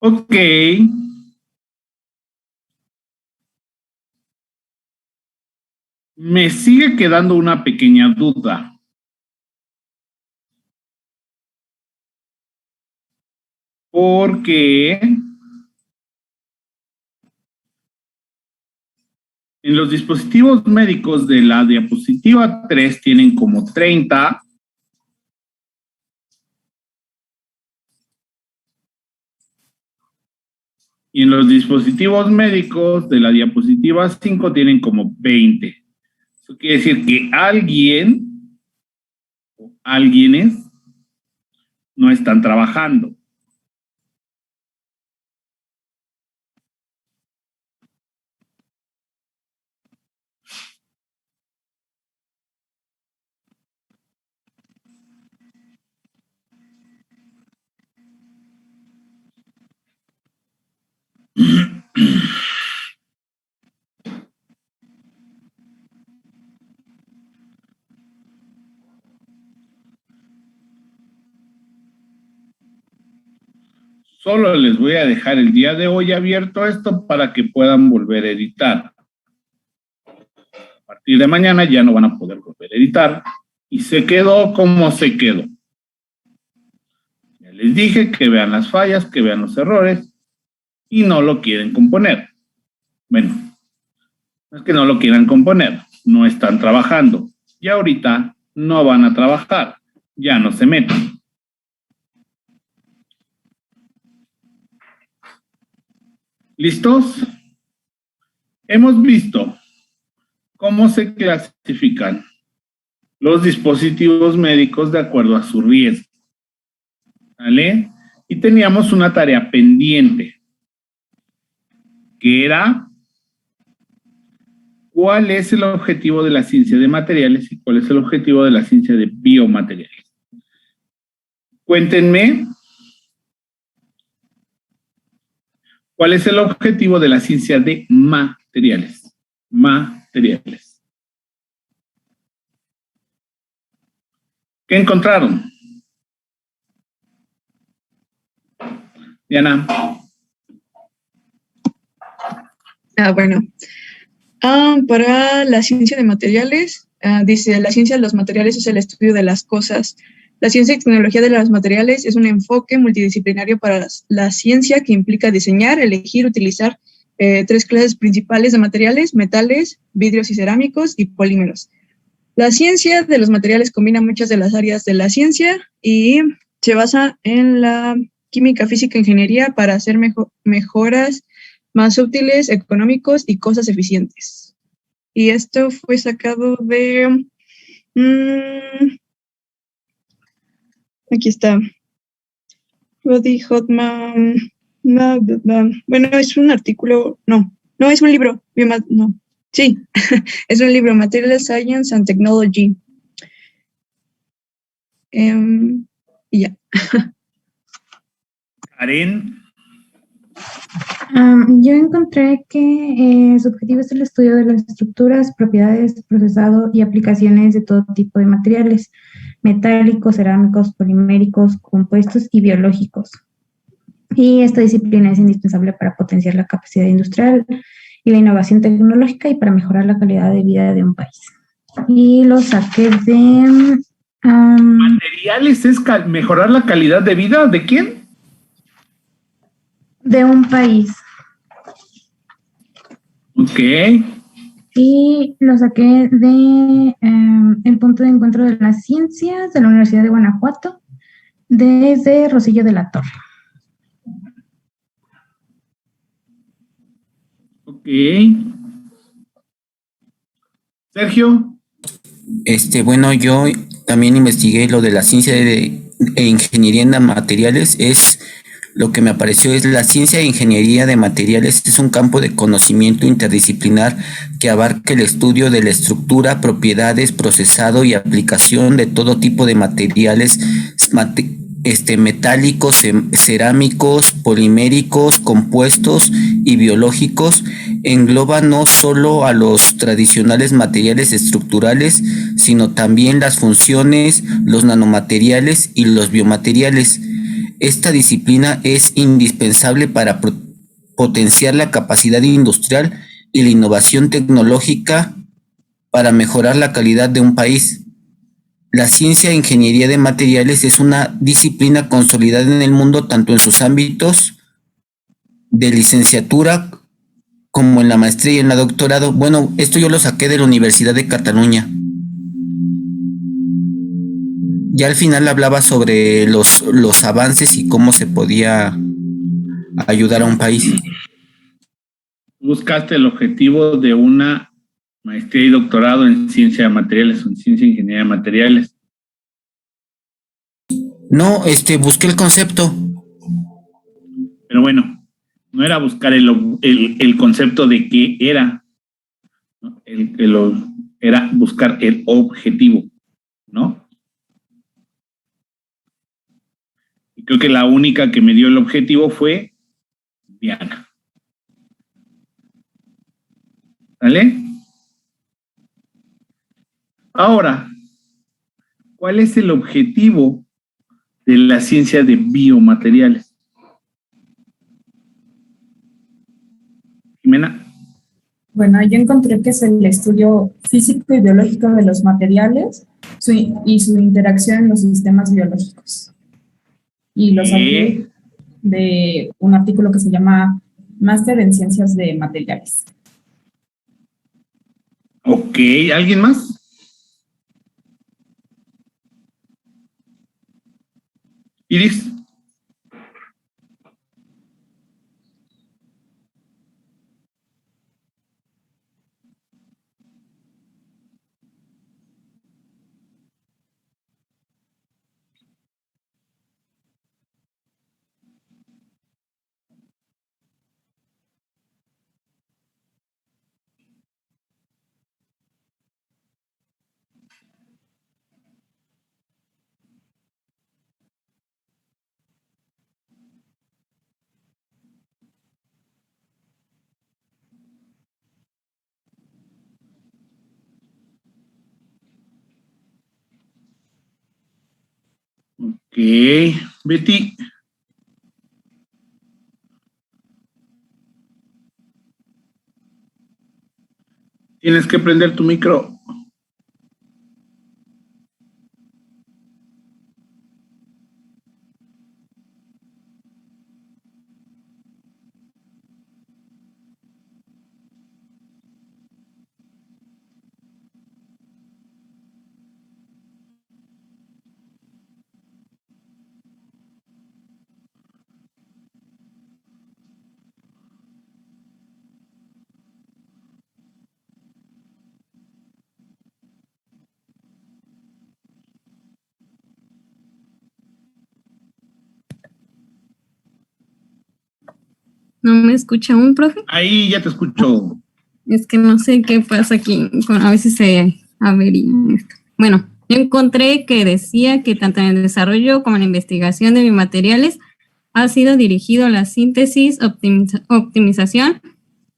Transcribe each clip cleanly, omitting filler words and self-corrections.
Ok. Me sigue quedando una pequeña duda. Porque en los dispositivos médicos de la diapositiva 3 tienen como 30. Y en los dispositivos médicos de la diapositiva 5 tienen como 20. Eso quiere decir que alguien o alguienes no están trabajando. Solo les voy a dejar el día de hoy abierto esto para que puedan volver a editar. A partir de mañana ya no van a poder volver a editar. Y se quedó como se quedó. Ya les dije que vean las fallas, que vean los errores y no lo quieren componer. Bueno, no es que no lo quieran componer, no están trabajando. Y ahorita no van a trabajar, ya no se meten. ¿Listos? Hemos visto cómo se clasifican los dispositivos médicos de acuerdo a su riesgo. ¿Vale? Y teníamos una tarea pendiente, que era cuál es el objetivo de la ciencia de materiales y cuál es el objetivo de la ciencia de biomateriales. Cuéntenme, ¿cuál es el objetivo de la ciencia de materiales? Materiales. ¿Qué encontraron? Diana. Bueno. Para la ciencia de materiales, dice, la ciencia de los materiales es el estudio de las cosas. La ciencia y tecnología de los materiales es un enfoque multidisciplinario para la ciencia que implica diseñar, elegir, utilizar tres clases principales de materiales: metales, vidrios y cerámicos y polímeros. La ciencia de los materiales combina muchas de las áreas de la ciencia y se basa en la química, física, ingeniería para hacer mejoras más útiles, económicos y cosas eficientes. Y esto fue sacado de... aquí está. Roddy Hotman. Bueno, es un artículo... No, es un libro. No, sí, es un libro, Material Science and Technology. Y ya. Karen. Yo encontré que su objetivo es el estudio de las estructuras, propiedades, procesado y aplicaciones de todo tipo de materiales, metálicos, cerámicos, poliméricos, compuestos y biológicos. Y esta disciplina es indispensable para potenciar la capacidad industrial y la innovación tecnológica y para mejorar la calidad de vida de un país. Y lo saqué de... ¿Materiales es mejorar la calidad de vida de quién? De un país. Ok. Y lo saqué de el punto de encuentro de las ciencias de la Universidad de Guanajuato, desde Rosillo de la Torre. Ok. Sergio. Bueno, yo también investigué lo de la ciencia e ingeniería en materiales. Lo que me apareció es la ciencia e ingeniería de materiales es un campo de conocimiento interdisciplinar que abarca el estudio de la estructura, propiedades, procesado y aplicación de todo tipo de materiales metálicos, cerámicos, poliméricos, compuestos y biológicos. Engloba no solo a los tradicionales materiales estructurales, sino también las funciones, los nanomateriales y los biomateriales. Esta disciplina es indispensable para potenciar la capacidad industrial y la innovación tecnológica para mejorar la calidad de un país. La ciencia e ingeniería de materiales es una disciplina consolidada en el mundo tanto en sus ámbitos de licenciatura como en la maestría y en la doctorado. Bueno, esto yo lo saqué de la Universidad de Cataluña. Ya al final hablaba sobre los avances y cómo se podía ayudar a un país. Buscaste el objetivo de una maestría y doctorado en ciencia de materiales o en ciencia e ingeniería de materiales. No, busqué el concepto. Pero bueno, no era buscar el concepto de qué era, ¿no? Era buscar el objetivo, ¿no? Y creo que la única que me dio el objetivo fue Diana. ¿Vale? Ahora, ¿cuál es el objetivo de la ciencia de biomateriales? Jimena. Bueno, yo encontré que es el estudio físico y biológico de los materiales y su interacción en los sistemas biológicos. Y lo saqué de un artículo que se llama Máster en Ciencias de Materiales. Ok, ¿alguien más? Iris. Ok, Betty. Tienes que prender tu micro. ¿No me escucha aún, profe? Ahí ya te escucho. Es que no sé qué pasa aquí, a veces se avería esto. Bueno, yo encontré que decía que tanto en el desarrollo como en la investigación de biomateriales ha sido dirigido a la síntesis, optimización,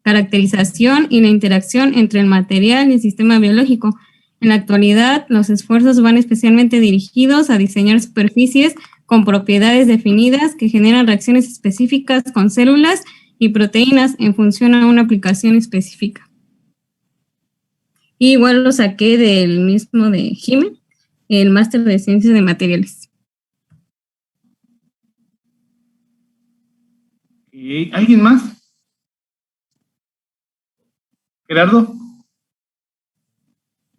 caracterización y la interacción entre el material y el sistema biológico. En la actualidad, los esfuerzos van especialmente dirigidos a diseñar superficies con propiedades definidas que generan reacciones específicas con células y proteínas en función a una aplicación específica. Y igual lo saqué del mismo de Jiménez, el máster de ciencias de materiales. ¿Alguien más? Gerardo.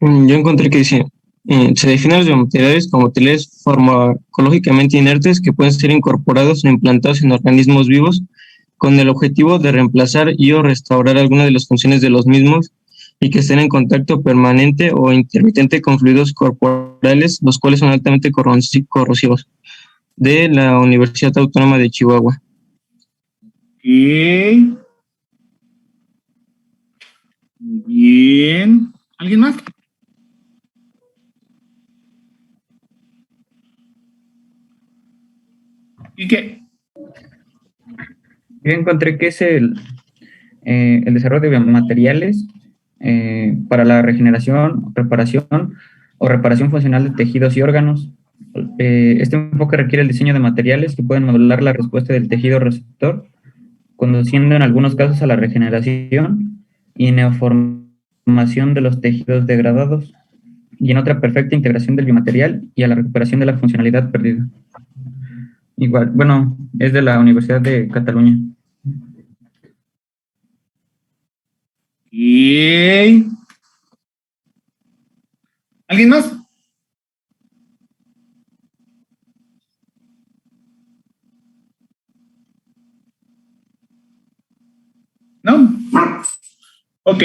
Yo encontré que dice, se definen los biomateriales como materiales farmacológicamente inertes que pueden ser incorporados o implantados en organismos vivos con el objetivo de reemplazar y o restaurar alguna de las funciones de los mismos y que estén en contacto permanente o intermitente con fluidos corporales, los cuales son altamente corrosivos. De la Universidad Autónoma de Chihuahua. Bien. ¿Alguien más? ¿Y qué? Yo encontré que es el desarrollo de biomateriales para la regeneración, reparación o reparación funcional de tejidos y órganos, Este enfoque requiere el diseño de materiales que pueden modular la respuesta del tejido receptor, conduciendo en algunos casos a la regeneración y neoformación de los tejidos degradados, y en otra perfecta integración del biomaterial y a la recuperación de la funcionalidad perdida. Igual, bueno, es de la Universidad de Cataluña. ¿Y alguien más? ¿No? Ok.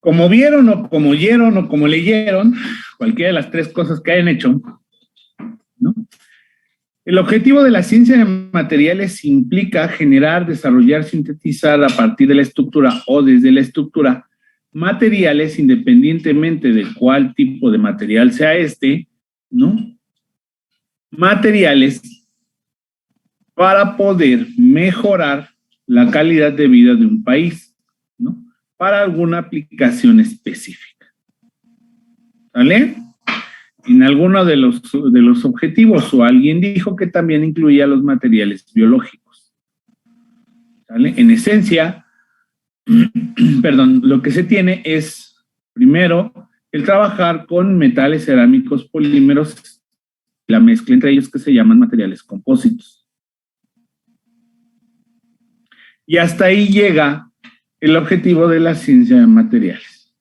Como vieron o como oyeron o como leyeron, cualquiera de las tres cosas que hayan hecho, ¿no? El objetivo de la ciencia de materiales implica generar, desarrollar, sintetizar a partir de la estructura o desde la estructura materiales independientemente de cuál tipo de material sea este, ¿no? Materiales para poder mejorar la calidad de vida de un país, ¿no? Para alguna aplicación específica. ¿Vale? En alguno de los objetivos, o alguien dijo que también incluía los materiales biológicos. ¿Vale? En esencia, perdón, lo que se tiene es, primero, el trabajar con metales cerámicos, polímeros, la mezcla entre ellos que se llaman materiales compósitos. Y hasta ahí llega el objetivo de la ciencia de materiales.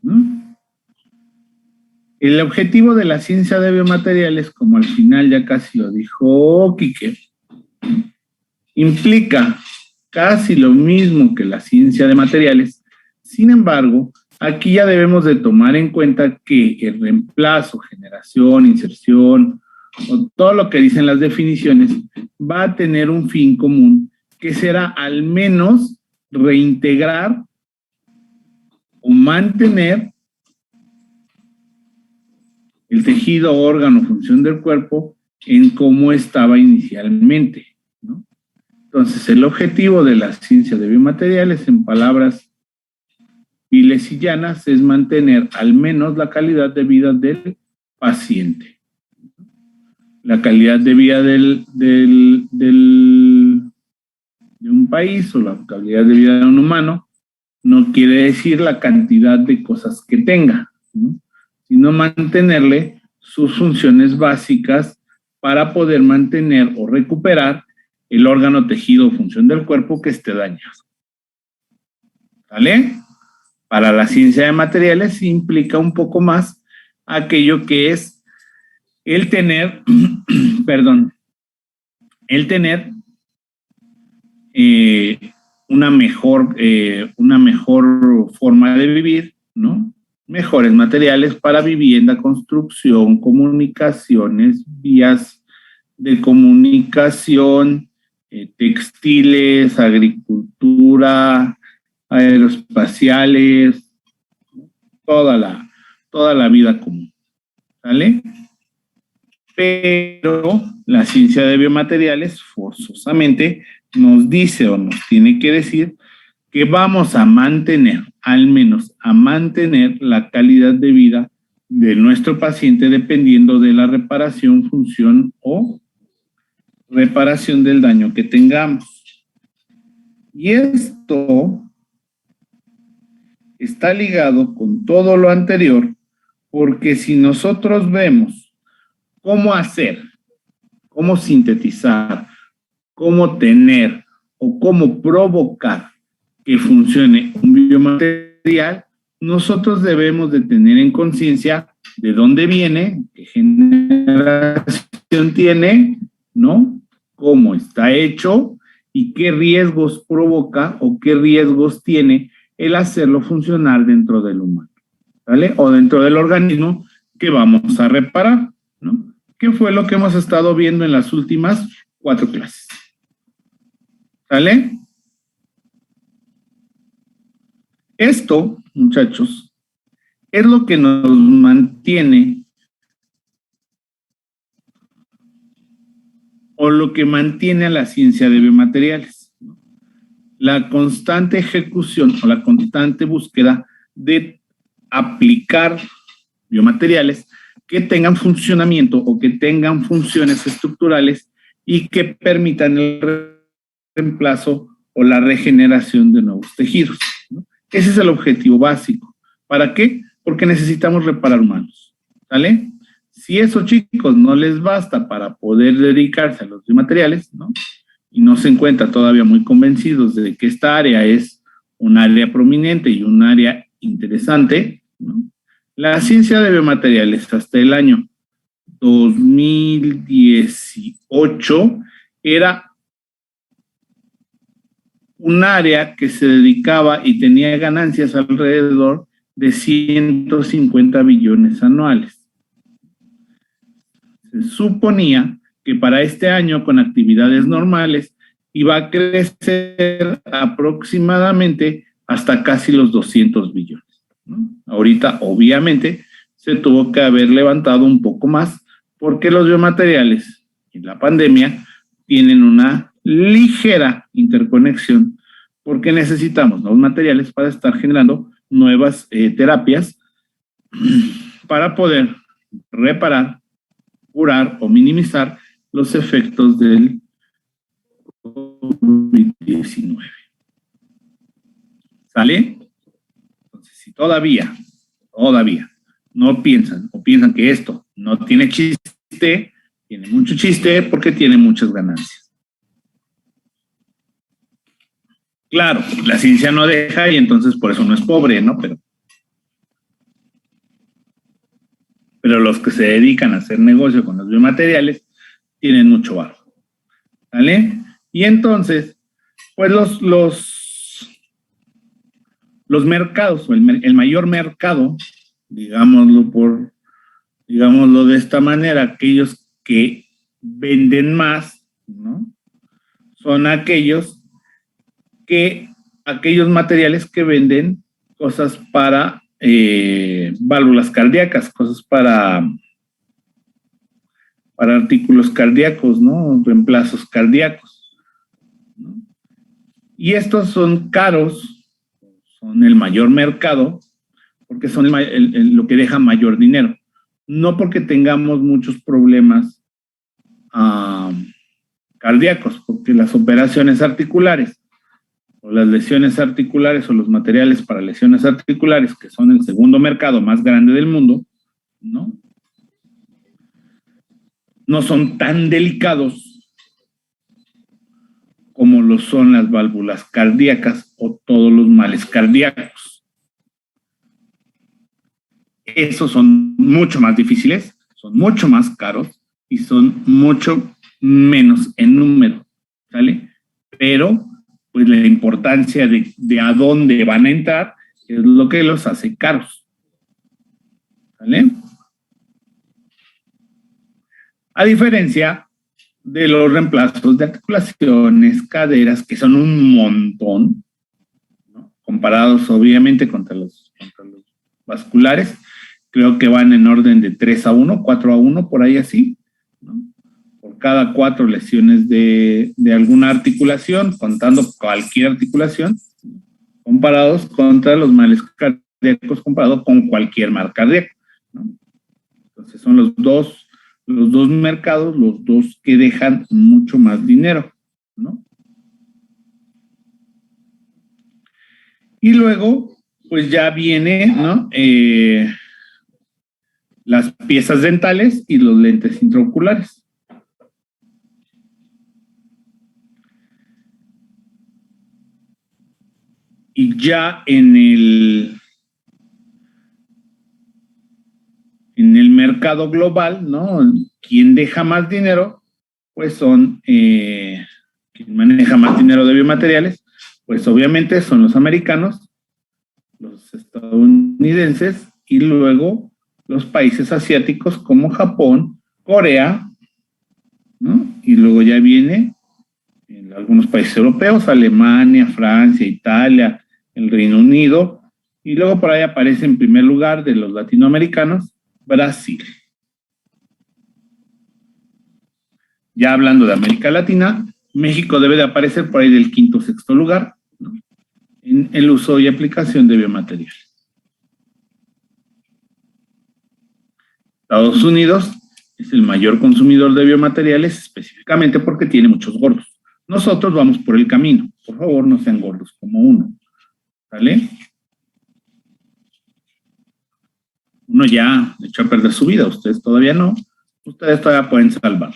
¿No? El objetivo de la ciencia de biomateriales, como al final ya casi lo dijo Quique, implica casi lo mismo que la ciencia de materiales. Sin embargo, aquí ya debemos de tomar en cuenta que el reemplazo, generación, inserción, o todo lo que dicen las definiciones, va a tener un fin común, que será al menos reintegrar o mantener el tejido, órgano, función del cuerpo en cómo estaba inicialmente, ¿no? Entonces, el objetivo de la ciencia de biomateriales, en palabras viles y llanas, es mantener al menos la calidad de vida del paciente. La calidad de vida de un país o la calidad de vida de un humano no quiere decir la cantidad de cosas que tenga, ¿no? Sino mantenerle sus funciones básicas para poder mantener o recuperar el órgano, tejido o función del cuerpo que esté dañado. ¿Vale? Para la ciencia de materiales implica un poco más aquello que es el tener, una mejor forma de vivir, ¿no? Mejores materiales para vivienda, construcción, comunicaciones, vías de comunicación, textiles, agricultura, aeroespaciales, toda la vida común, ¿vale? Pero la ciencia de biomateriales forzosamente nos dice o nos tiene que decir que vamos a mantener, al menos a mantener la calidad de vida de nuestro paciente dependiendo de la reparación, función o reparación del daño que tengamos. Y esto está ligado con todo lo anterior, porque si nosotros vemos cómo hacer, cómo sintetizar, cómo tener o cómo provocar que funcione un biomaterial, nosotros debemos de tener en conciencia de dónde viene, qué generación tiene, ¿no? Cómo está hecho y qué riesgos provoca o qué riesgos tiene el hacerlo funcionar dentro del humano, ¿vale? O dentro del organismo que vamos a reparar, ¿no? ¿Qué fue lo que hemos estado viendo en las últimas 4 clases? ¿Vale? Esto, muchachos, es lo que nos mantiene o lo que mantiene a la ciencia de biomateriales. La constante ejecución o la constante búsqueda de aplicar biomateriales que tengan funcionamiento o que tengan funciones estructurales y que permitan el reemplazo o la regeneración de nuevos tejidos, ¿no? Ese es el objetivo básico. ¿Para qué? Porque necesitamos reparar humanos, ¿sale? Si esos chicos no les basta para poder dedicarse a los biomateriales, ¿no? Y no se encuentran todavía muy convencidos de que esta área es un área prominente y un área interesante, ¿no? La ciencia de biomateriales hasta el año 2018 era un área que se dedicaba y tenía ganancias alrededor de 150 billones anuales. Se suponía que para este año, con actividades normales, iba a crecer aproximadamente hasta casi los 200 billones, ¿no? Ahorita, obviamente, se tuvo que haber levantado un poco más porque los biomateriales y la pandemia tienen una ligera interconexión porque necesitamos nuevos materiales para estar generando nuevas terapias para poder reparar, curar o minimizar los efectos del COVID-19. ¿Sale? Entonces, si todavía no piensan o piensan que esto no tiene chiste, tiene mucho chiste porque tiene muchas ganancias. Claro, la ciencia no deja y entonces por eso no es pobre, ¿no? Pero los que se dedican a hacer negocio con los biomateriales tienen mucho valor, ¿vale? Y entonces, pues los mercados, o el mayor mercado, digámoslo de esta manera, aquellos que venden más, ¿no? Son aquellos materiales que venden cosas para válvulas cardíacas, cosas para artículos cardíacos, ¿no? Reemplazos cardíacos, ¿no? Y estos son caros, son el mayor mercado, porque son lo que deja mayor dinero. No porque tengamos muchos problemas cardíacos, porque las operaciones articulares o las lesiones articulares o los materiales para lesiones articulares, que son el segundo mercado más grande del mundo, ¿no? No son tan delicados como lo son las válvulas cardíacas o todos los males cardíacos. Esos son mucho más difíciles, son mucho más caros y son mucho menos en número, ¿sale? Pero pues la importancia de a dónde van a entrar es lo que los hace caros, ¿vale? A diferencia de los reemplazos de articulaciones, caderas, que son un montón, ¿no? Comparados obviamente contra los vasculares, creo que van en orden de 3-1, 4-1, por ahí así, ¿no? Por cada 4 lesiones de alguna articulación, contando cualquier articulación, comparados contra los males cardíacos, comparado con cualquier mal cardíaco, ¿no? Entonces son los dos mercados, los dos que dejan mucho más dinero, ¿no? Y luego, pues ya viene, ¿no? Las piezas dentales y los lentes intraoculares. Y ya en el mercado global, ¿no? Quien deja más dinero, pues son, quien maneja más dinero de biomateriales, pues obviamente son los americanos, los estadounidenses y luego los países asiáticos como Japón, Corea, ¿no? Y luego ya viene en algunos países europeos, Alemania, Francia, Italia, el Reino Unido, y luego por ahí aparece en primer lugar de los latinoamericanos, Brasil. Ya hablando de América Latina, México debe de aparecer por ahí del 5º o 6º lugar, ¿no? En el uso y aplicación de biomateriales. Estados Unidos es el mayor consumidor de biomateriales, específicamente porque tiene muchos gordos. Nosotros vamos por el camino. Por favor, no sean gordos como uno. ¿Vale? Uno ya echó a perder su vida, ustedes todavía no. Ustedes todavía pueden salvarla.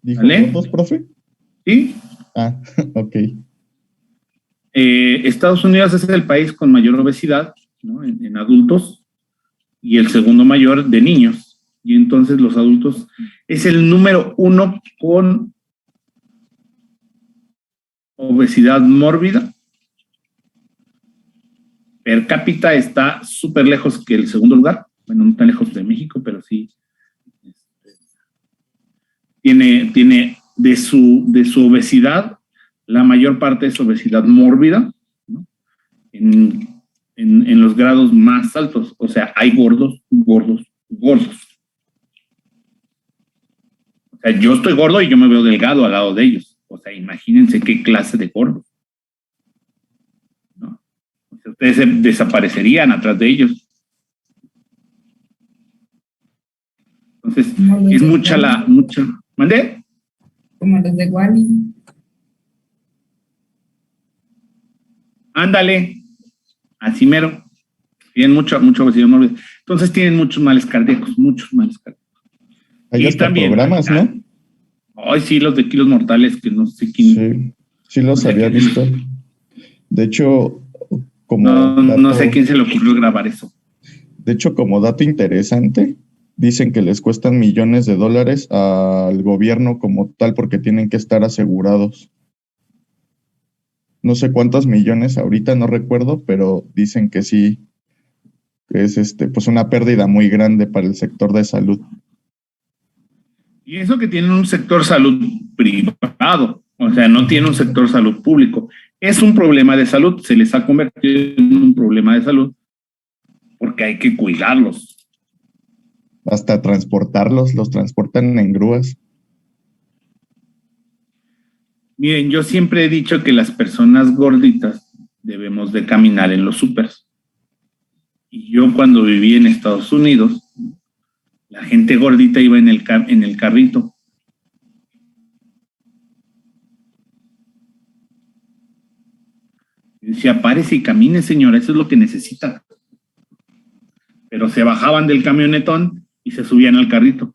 ¿Dijo ¿Vale? gordos, profe? ¿Sí? Ah, ok. Estados Unidos es el país con mayor obesidad, ¿no? en adultos y el segundo mayor de niños. Y entonces los adultos es el número 1 con obesidad mórbida. Per cápita está súper lejos que el segundo lugar. Bueno, no tan lejos de México, pero sí. Tiene de su obesidad, la mayor parte es obesidad mórbida, ¿no? En los grados más altos. O sea, hay gordos. O sea, yo estoy gordo y yo me veo delgado al lado de ellos. O sea, imagínense qué clase de gordo. ¿No? O sea, ustedes desaparecerían atrás de ellos. Entonces, es mucha. ¿Mandé? Como los de Wally. Ándale. Así mero. Tienen mucha obesidad mórbida. Entonces tienen muchos males cardíacos. Hay Y hasta también, programas, ¿no? Ay, sí, los de kilos mortales, que no sé quién. Sí los había visto. De hecho, No sé quién se le ocurrió grabar eso. De hecho, como dato interesante, dicen que les cuestan millones de dólares al gobierno como tal porque tienen que estar asegurados. No sé cuántos millones ahorita, no recuerdo, pero dicen que sí, que es pues una pérdida muy grande para el sector de salud. Y eso que tienen un sector salud privado, o sea, no tiene un sector salud público. Es un problema de salud, se les ha convertido en un problema de salud porque hay que cuidarlos. Hasta transportarlos, los transportan en grúas. Miren, yo siempre he dicho que las personas gorditas debemos de caminar en los súpers. Y yo cuando viví en Estados Unidos, la gente gordita iba en el carrito. Y decía, párese y camine, señora, eso es lo que necesita. Pero se bajaban del camionetón y se subían al carrito.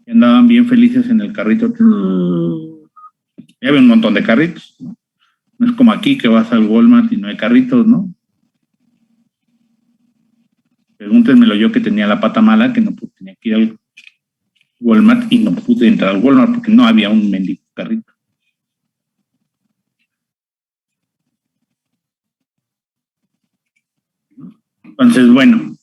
Y andaban bien felices en el carrito. Ya había un montón de carritos, ¿no? No es como aquí que vas al Walmart y no hay carritos, ¿no? Pregúntenmelo yo que tenía la pata mala, que no tenía que ir al Walmart y no pude entrar al Walmart porque no había un mendigo carrito. Entonces, bueno,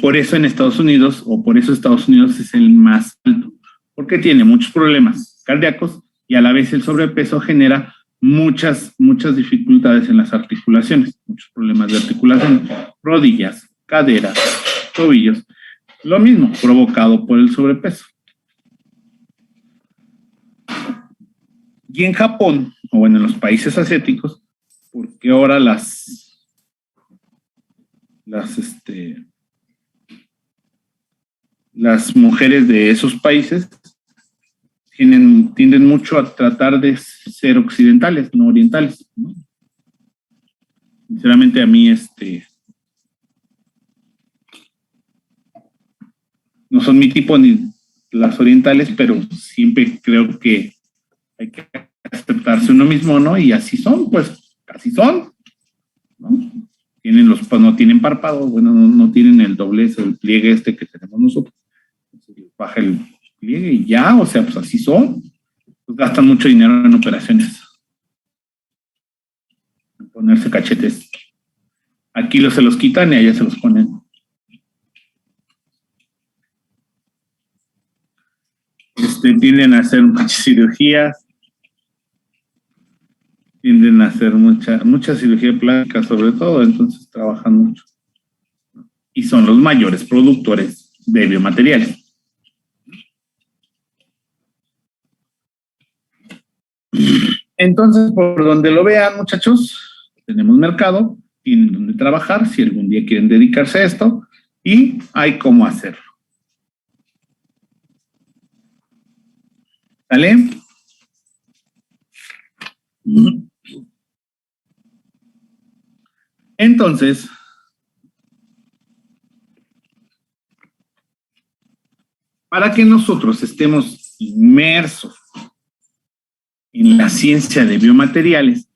por eso en Estados Unidos, o por eso Estados Unidos es el más alto, porque tiene muchos problemas cardíacos y a la vez el sobrepeso genera muchas dificultades en las articulaciones, muchos problemas de articulación, rodillas, caderas, tobillos, lo mismo, provocado por el sobrepeso. Y en Japón, o bueno, en los países asiáticos, porque ahora las mujeres de esos países tienden mucho a tratar de ser occidentales, no orientales, ¿no? Sinceramente a mí no son mi tipo ni las orientales, pero siempre creo que hay que aceptarse uno mismo, ¿no? Y así son, pues, así son, ¿no? No tienen párpados, bueno, no tienen el doblez o el pliegue que tenemos nosotros. Entonces, baja el pliegue y ya, o sea, pues así son. Pues gastan mucho dinero en operaciones. En ponerse cachetes. Aquí se los quitan y allá se los ponen. Tienden a hacer muchas cirugías. Tienden a hacer mucha cirugía plástica sobre todo, entonces trabajan mucho. Y son los mayores productores de biomateriales. Entonces, por donde lo vean, muchachos, tenemos mercado, tienen donde trabajar, si algún día quieren dedicarse a esto, y hay cómo hacerlo. ¿Sale? Entonces, para que nosotros estemos inmersos en la ciencia de biomateriales,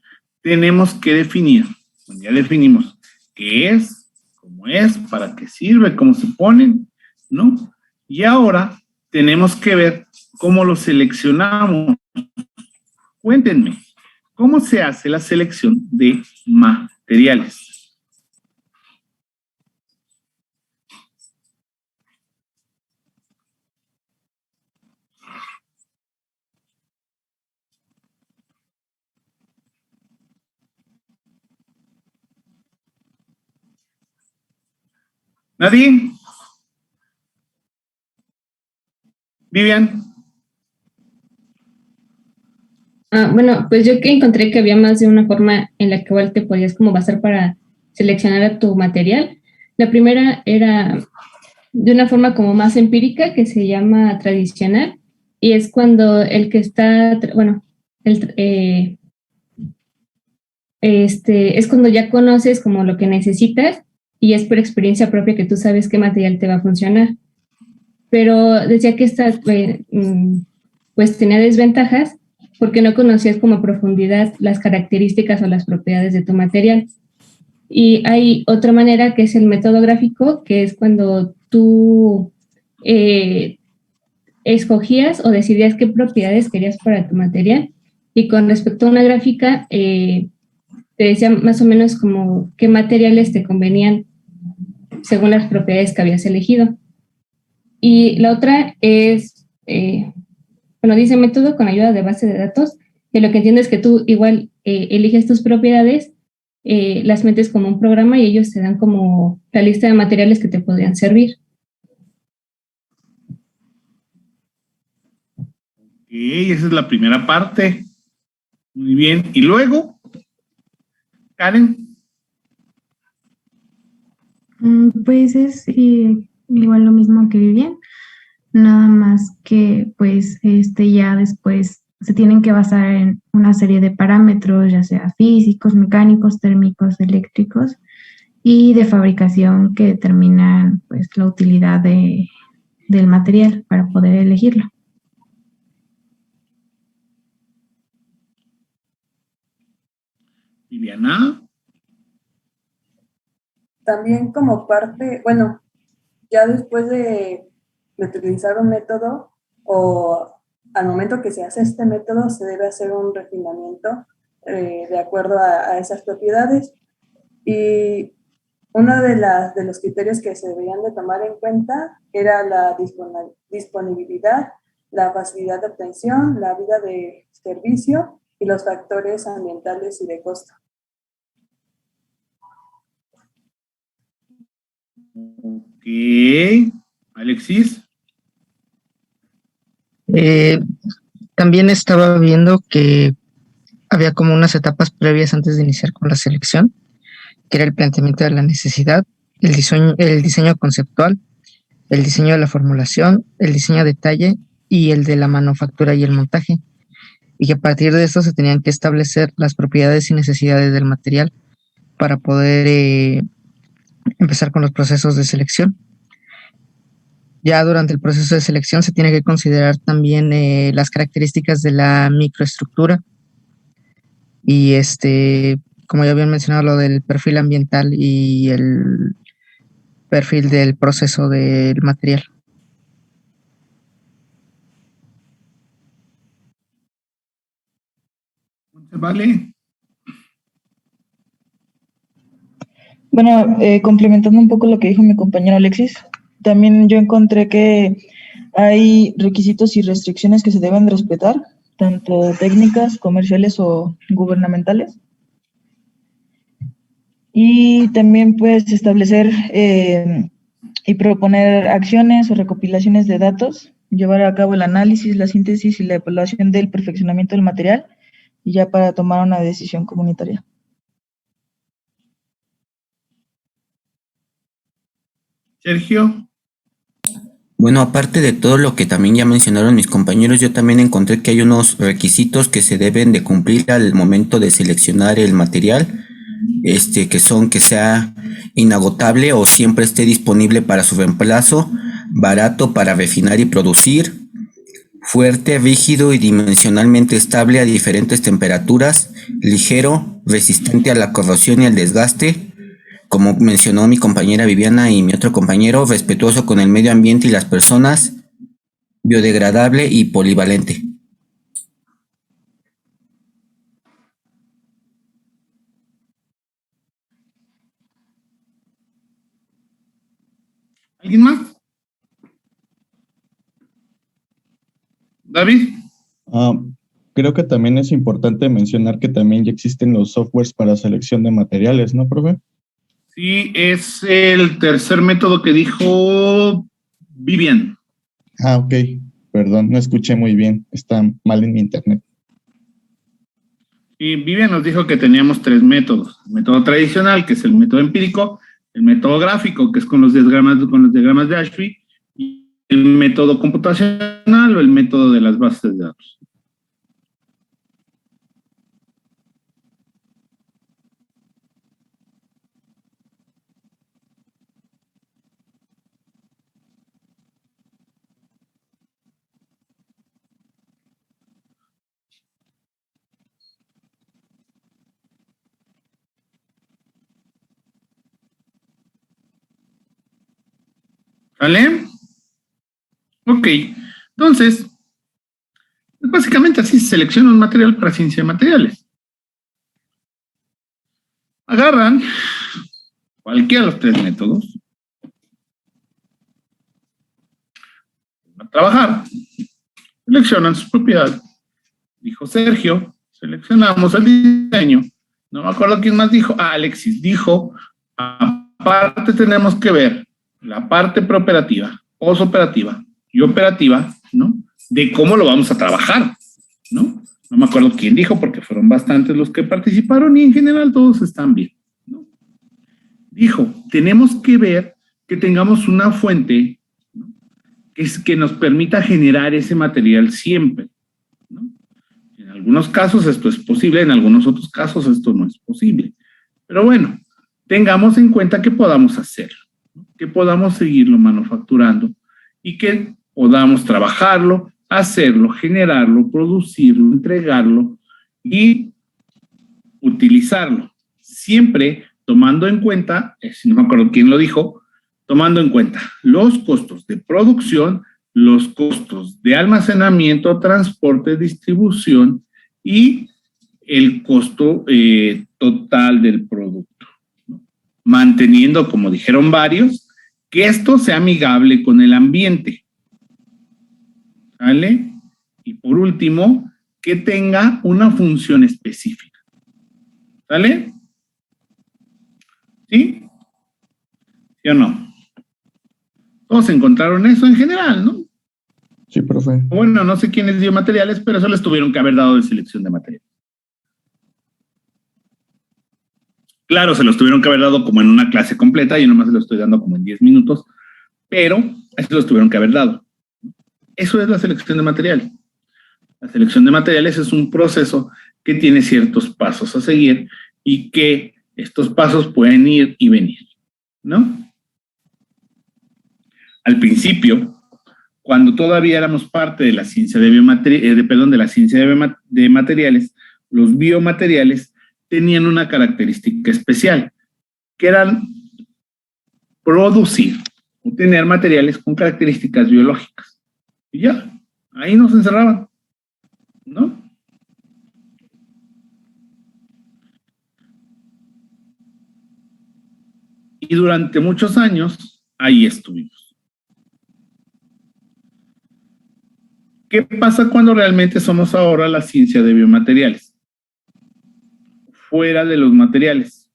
tenemos que definir, ya definimos qué es, cómo es, para qué sirve, cómo se ponen, ¿no? Y ahora tenemos que ver cómo lo seleccionamos. Cuéntenme, ¿cómo se hace la selección de materiales? ¿Nadie? Vivian. Bueno, pues yo que encontré que había más de una forma en la que igual te podías como basar para seleccionar a tu material. La primera era de una forma como más empírica que se llama tradicional y es cuando el que está, bueno, es cuando ya conoces como lo que necesitas y es por experiencia propia que tú sabes qué material te va a funcionar. Pero decía que esta pues tenía desventajas porque no conocías como a profundidad las características o las propiedades de tu material. Y hay otra manera que es el método gráfico, que es cuando tú escogías o decidías qué propiedades querías para tu material. Y con respecto a una gráfica, te decía más o menos como qué materiales te convenían según las propiedades que habías elegido. Y la otra es, bueno, dice método con ayuda de base de datos, que lo que entiendo es que tú igual eliges tus propiedades, las metes como un programa y ellos te dan como la lista de materiales que te podrían servir. Ok, esa es la primera parte. Muy bien. ¿Y luego? Karen. Pues es igual lo mismo que Vivian, nada más que pues ya después se tienen que basar en una serie de parámetros, ya sea físicos, mecánicos, térmicos, eléctricos y de fabricación que determinan pues la utilidad del material para poder elegirlo. Viviana. También como parte, bueno, ya después de utilizar un método o al momento que se hace este método se debe hacer un refinamiento de acuerdo a esas propiedades. Y uno de los criterios que se deberían de tomar en cuenta era la disponibilidad, la facilidad de obtención, la vida de servicio y los factores ambientales y de costo. Ok. Alexis. También estaba viendo que había como unas etapas previas antes de iniciar con la selección, que era el planteamiento de la necesidad, el diseño conceptual, el diseño de la formulación, el diseño a detalle y el de la manufactura y el montaje, y que a partir de esto se tenían que establecer las propiedades y necesidades del material para poder empezar con los procesos de selección. Ya durante el proceso de selección se tiene que considerar también las características de la microestructura y como ya habían mencionado, lo del perfil ambiental y el perfil del proceso del material. Vale. Bueno, complementando un poco lo que dijo mi compañero Alexis, también yo encontré que hay requisitos y restricciones que se deben respetar, tanto técnicas, comerciales o gubernamentales. Y también pues establecer y proponer acciones o recopilaciones de datos, llevar a cabo el análisis, la síntesis y la evaluación del perfeccionamiento del material, y ya para tomar una decisión comunitaria. Sergio. Bueno, aparte de todo lo que también ya mencionaron mis compañeros, yo también encontré que hay unos requisitos que se deben de cumplir al momento de seleccionar el material, que son que sea inagotable o siempre esté disponible para su reemplazo, barato para refinar y producir, fuerte, rígido y dimensionalmente estable a diferentes temperaturas, ligero, resistente a la corrosión y al desgaste, como mencionó mi compañera Viviana y mi otro compañero, respetuoso con el medio ambiente y las personas, biodegradable y polivalente. ¿Alguien más? David. Creo que también es importante mencionar que también ya existen los softwares para selección de materiales, ¿no, profe? Sí, es el tercer método que dijo Vivian. Ok. Perdón, no escuché muy bien. Está mal en mi internet. Y Vivian nos dijo que teníamos 3 métodos. El método tradicional, que es el método empírico, el método gráfico, que es con los diagramas de Ashby, y el método computacional o el método de las bases de datos. ¿Vale? Ok, entonces, básicamente así se selecciona un material para ciencia de materiales. Agarran cualquiera de los 3 métodos a trabajar, seleccionan sus propiedades. Dijo Sergio, seleccionamos el diseño. No me acuerdo quién más dijo. Alexis dijo, aparte tenemos que ver la parte preoperativa, posoperativa y operativa, ¿no? De cómo lo vamos a trabajar, ¿no? No me acuerdo quién dijo porque fueron bastantes los que participaron y en general todos están bien, ¿no? Dijo, tenemos que ver que tengamos una fuente, ¿no? que nos permita generar ese material siempre, ¿no? En algunos casos esto es posible, en algunos otros casos esto no es posible. Pero bueno, tengamos en cuenta que podamos hacerlo, ¿no? Que podamos seguirlo manufacturando y que podamos trabajarlo, hacerlo, generarlo, producirlo, entregarlo y utilizarlo. Siempre tomando en cuenta, si no me acuerdo quién lo dijo, tomando en cuenta los costos de producción, los costos de almacenamiento, transporte, distribución y el costo total del producto, ¿no? Manteniendo, como dijeron varios, que esto sea amigable con el ambiente, ¿vale? Y por último, que tenga una función específica, ¿vale? ¿Sí? ¿Sí o no? Todos encontraron eso en general, ¿no? Sí, profe. Bueno, no sé quiénes dio materiales, pero eso les tuvieron que haber dado de selección de materiales. Claro, se los tuvieron que haber dado como en una clase completa, yo nomás se los estoy dando como en 10 minutos, pero eso los tuvieron que haber dado. Eso es la selección de material. La selección de materiales es un proceso que tiene ciertos pasos a seguir y que estos pasos pueden ir y venir, ¿no? Al principio, cuando todavía éramos parte de la ciencia de materiales, los biomateriales tenían una característica especial, que eran producir o tener materiales con características biológicas. Y ya, ahí nos encerraban, ¿no? Y durante muchos años, ahí estuvimos. ¿Qué pasa cuando realmente somos ahora la ciencia de biomateriales? Fuera de los materiales.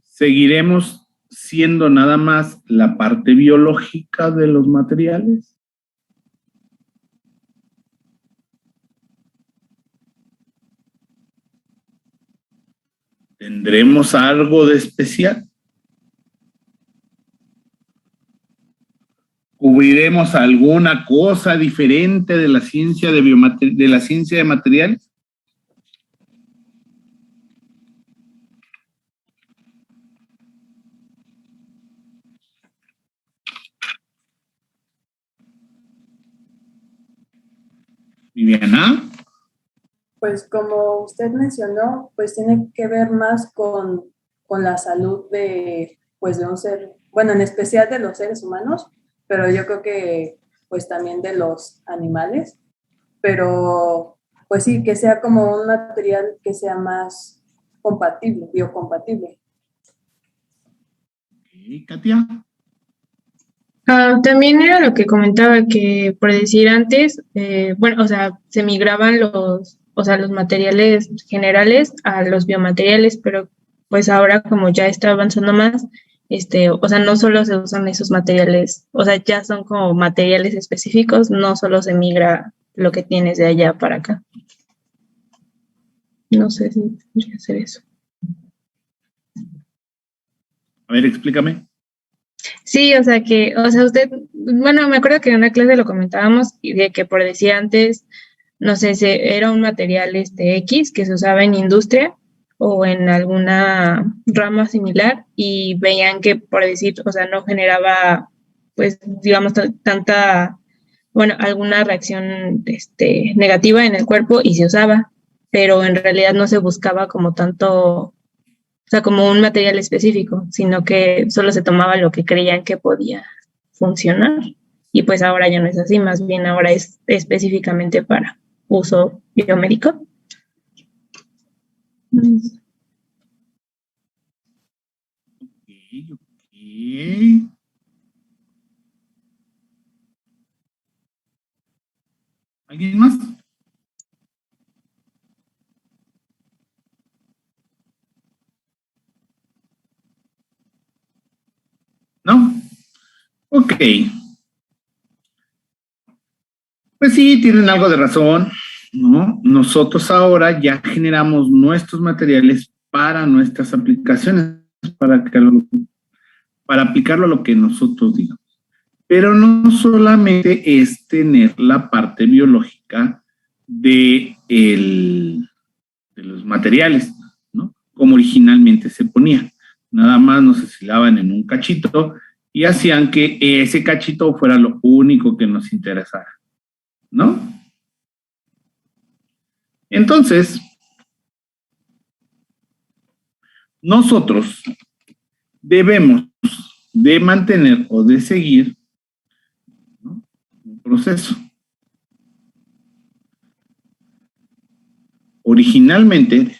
¿Seguiremos siendo nada más la parte biológica de los materiales? ¿Tendremos algo de especial? ¿Cubriremos alguna cosa diferente de la ciencia de la ciencia de materiales? Viviana. Pues como usted mencionó, pues tiene que ver más con la salud de, pues de un ser, bueno, en especial de los seres humanos, pero yo creo que pues también de los animales, pero pues sí, que sea como un material que sea más compatible, biocompatible. Okay, Katia. También era lo que comentaba que, por decir antes, bueno, o sea, se migraban los materiales generales a los biomateriales, pero pues ahora como ya está avanzando más, o sea, no solo se usan esos materiales, o sea, ya son como materiales específicos, no solo se migra lo que tienes de allá para acá. No sé si podría hacer eso. A ver, explícame. Sí, o sea usted, bueno, me acuerdo que en una clase lo comentábamos y de que por decir antes, no sé, era un material X que se usaba en industria o en alguna rama similar y veían que por decir, o sea, no generaba, pues, digamos, tanta, bueno, alguna reacción negativa en el cuerpo y se usaba, pero en realidad no se buscaba como tanto, o sea, como un material específico, sino que solo se tomaba lo que creían que podía funcionar. Y pues ahora ya no es así, más bien ahora es específicamente para uso biomédico. Ok. ¿Alguien más? ¿No? Ok. Pues sí, tienen algo de razón, ¿no? Nosotros ahora ya generamos nuestros materiales para nuestras aplicaciones, para aplicarlo a lo que nosotros digamos. Pero no solamente es tener la parte biológica de los materiales, ¿no? Como originalmente se ponía. Nada más nos aislaban en un cachito y hacían que ese cachito fuera lo único que nos interesara, ¿no? Entonces, nosotros debemos de mantener o de seguir, ¿no?, un proceso. Originalmente,